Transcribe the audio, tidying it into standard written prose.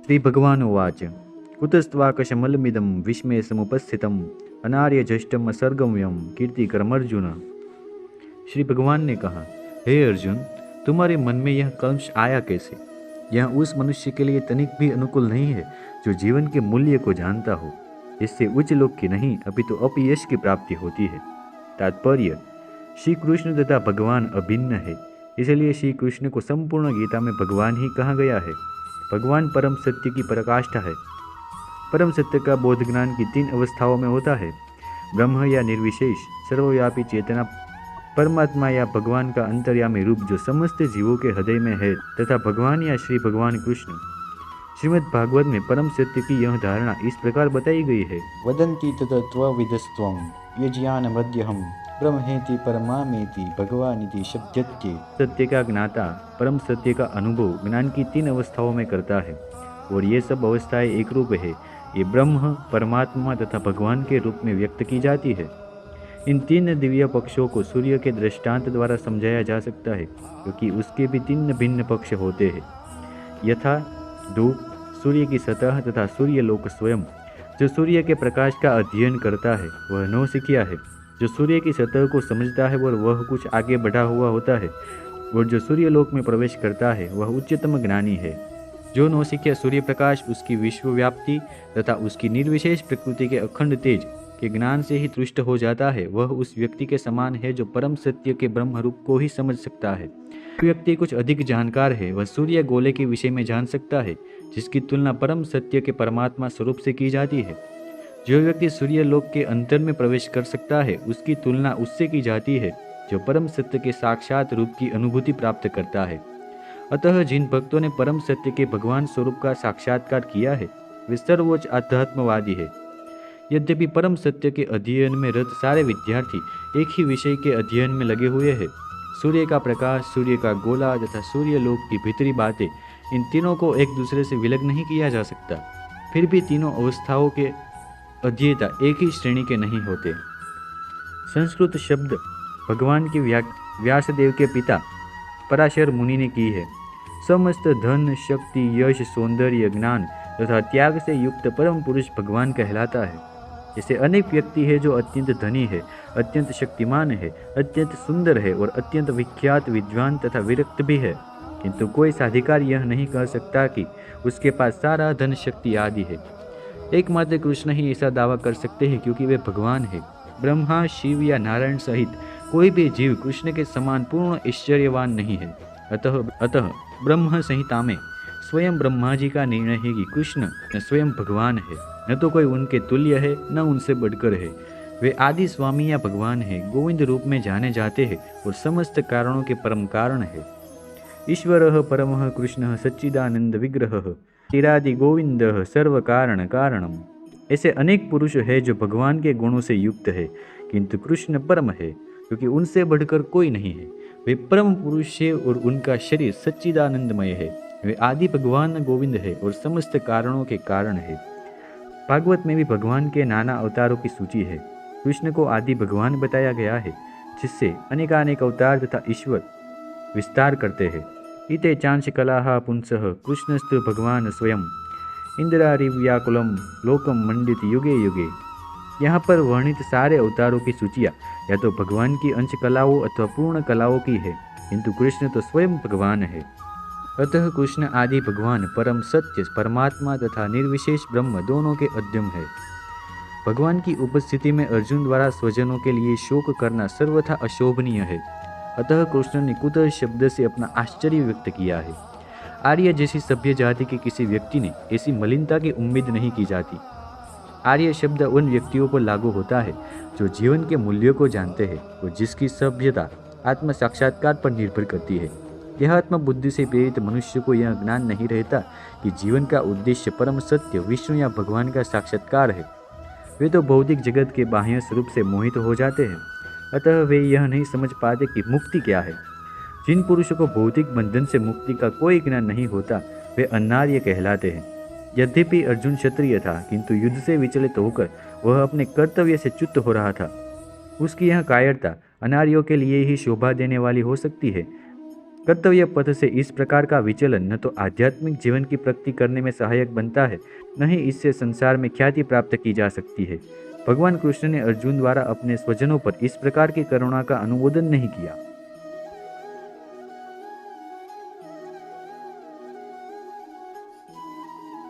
श्री भगवान उवाच कुतस्त्वाकशमलमिदं विस्मय समुपस्थितम् अनार्यजष्टम असर्गम्यम कीर्तिकरमर्जुन। श्री भगवान ने कहा, हे अर्जुन, तुम्हारे मन में यह कलंश आया कैसे? यह उस मनुष्य के लिए तनिक भी अनुकूल नहीं है जो जीवन के मूल्य को जानता हो। इससे उच्च लोक की नहीं अपितु अपयश की प्राप्ति होती है। तात्पर्य, श्री कृष्ण तथा भगवान अभिन्न है, इसलिए श्री कृष्ण को संपूर्ण गीता में भगवान ही कहा गया है। भगवान परम सत्य की पराकाष्ठा है। परम सत्य का बोध ज्ञान की 3 अवस्थाओं में होता है। ब्रह्म या निर्विशेष सर्वव्यापी चेतना, परमात्मा या भगवान का अंतर्यामी रूप जो समस्त जीवों के हृदय में है, तथा भगवान या श्री भगवान कृष्ण। श्रीमद् भागवत में परम सत्य की यह धारणा इस प्रकार बताई गई है। वदन्ति ततत्त्वविदस्त्वं यज्ञानमद्यहं ब्रह्मेति परमामेति भगवानिति शब्दत्ये। सत्य का ज्ञाता परम सत्य का अनुभव ज्ञान की 3 अवस्थाओं में करता है, और ये सब अवस्थाएं एक रूप है। ये ब्रह्म, परमात्मा तथा भगवान के रूप में व्यक्त की जाती है। इन 3 दिव्य पक्षों को सूर्य के दृष्टांत द्वारा समझाया जा सकता है, क्योंकि उसके भी 3 भिन्न पक्ष होते हैं, यथा धूप, सूर्य की सतह तथा सूर्य लोक स्वयं। जो सूर्य के प्रकाश का अध्ययन करता है वह नौसिखिया है। जो सूर्य की सतह को समझता है वह कुछ आगे बढ़ा हुआ होता है, और जो सूर्य लोक में प्रवेश करता है वह उच्चतम ज्ञानी है। जो नौसिखिया सूर्य प्रकाश, उसकी विश्वव्याप्ति तथा उसकी निर्विशेष प्रकृति के अखंड तेज के ज्ञान से ही तुष्ट हो जाता है, वह उस व्यक्ति के समान है जो परम सत्य के ब्रह्म रूप को ही समझ सकता है। जो व्यक्ति कुछ अधिक जानकार है वह सूर्य गोले के विषय में जान सकता है, जिसकी तुलना परम सत्य के परमात्मा स्वरूप से की जाती है। जो व्यक्ति सूर्य लोक के अंतर में प्रवेश कर सकता है, उसकी तुलना उससे की जाती है जो परम सत्य के साक्षात रूप की अनुभूति प्राप्त करता है। अतः जिन भक्तों ने परम सत्य के भगवान स्वरूप का साक्षात्कार किया है वे सर्वोच्च आध्यात्मवादी है। यद्यपि परम सत्य के अध्ययन में रत सारे विद्यार्थी एक ही विषय के अध्ययन में लगे हुए हैं। सूर्य का प्रकाश, सूर्य का गोला तथा सूर्य लोक की भीतरी बातें, इन तीनों को एक दूसरे से विलग नहीं किया जा सकता। फिर भी तीनों अवस्थाओं के अध्येता एक ही श्रेणी के नहीं होते। संस्कृत शब्द भगवान की व्यासदेव के पिता पराशर मुनि ने की है। समस्त धन, शक्ति, यश, सौंदर्य, ज्ञान तथा त्याग से युक्त परम पुरुष भगवान कहलाता है। जैसे अनेक व्यक्ति है जो अत्यंत धनी है, अत्यंत शक्तिमान है, अत्यंत सुंदर है और अत्यंत विख्यात, विद्वान तथा विरक्त भी है, किंतु कोई साधिकार यह नहीं कह सकता कि उसके पास सारा धन, शक्ति आदि है। एकमात्र कृष्ण ही ऐसा दावा कर सकते हैं, क्योंकि वे भगवान है। ब्रह्मा, शिव या नारायण सहित कोई भी जीव कृष्ण के समान पूर्ण ऐश्वर्यवान नहीं है। अतः ब्रह्म संहिता में स्वयं ब्रह्मा जी का निर्णय है कि कृष्ण स्वयं भगवान है, न तो कोई उनके तुल्य है न उनसे बढ़कर है। वे आदि स्वामी या भगवान है, गोविंद रूप में जाने जाते हैं और समस्त कारणों के परम कारण है। ईश्वरः परमः कृष्णः सच्चिदानंद विग्रहः चिरादि गोविंदः सर्व कारण कारणम। ऐसे अनेक पुरुष है जो भगवान के गुणों से युक्त है, किंतु कृष्ण परम है, क्योंकि उनसे बढ़कर कोई नहीं है। वे परम पुरुष है और उनका शरीर सच्चिदानंदमय है। वे आदि भगवान गोविंद है और समस्त कारणों के कारण है। भागवत में भी भगवान के नाना अवतारों की सूची है। कृष्ण को आदि भगवान बताया गया है, जिससे अनेकानेक अवतार तथा ईश्वर विस्तार करते हैं। इते चांश कलाः पुंसः कृष्णस्तु भगवान स्वयं इंद्रारिव्याकुलम लोकम मंडित युगे युगे। यहाँ पर वर्णित सारे अवतारों की सूचियाँ या तो भगवान की अंश कलाओं अथवा पूर्ण कलाओं की है, किंतु कृष्ण तो स्वयं भगवान है। अतः कृष्ण आदि भगवान परम सत्य परमात्मा तथा निर्विशेष ब्रह्म दोनों के अद्यम है। भगवान की उपस्थिति में अर्जुन द्वारा स्वजनों के लिए शोक करना सर्वथा अशोभनीय है। अतः कृष्ण ने कुतः शब्द से अपना आश्चर्य व्यक्त किया है। आर्य जैसी सभ्य जाति के किसी व्यक्ति ने ऐसी मलिनता की उम्मीद नहीं की जाती। आर्य शब्द उन व्यक्तियों पर लागू होता है जो जीवन के मूल्यों को जानते हैं और जिसकी सभ्यता आत्म साक्षात्कार पर निर्भर करती है। यह आत्म बुद्धि से प्रेरित मनुष्य को यह ज्ञान नहीं रहता कि जीवन का उद्देश्य परम सत्य विष्णु या भगवान का साक्षात्कार है। वे तो भौतिक जगत के बाह्य स्वरूप से मोहित हो जाते हैं। अतः वे यह नहीं समझ पाते कि मुक्ति क्या है। जिन पुरुषों को भौतिक बंधन से मुक्ति का कोई ज्ञान नहीं होता वे अनार्य कहलाते हैं। यद्यपि अर्जुन क्षत्रिय था, किंतु युद्ध से विचलित होकर वह अपने कर्तव्य से च्युत हो रहा था। उसकी यह कायरता अनार्यों के लिए ही शोभा देने वाली हो सकती है। कर्तव्य पथ से इस प्रकार का विचलन न तो आध्यात्मिक जीवन की प्रगति करने में सहायक बनता है, न ही इससे संसार में ख्याति प्राप्त की जा सकती है। भगवान कृष्ण ने अर्जुन द्वारा अपने स्वजनों पर इस प्रकार की करुणा का अनुमोदन नहीं किया।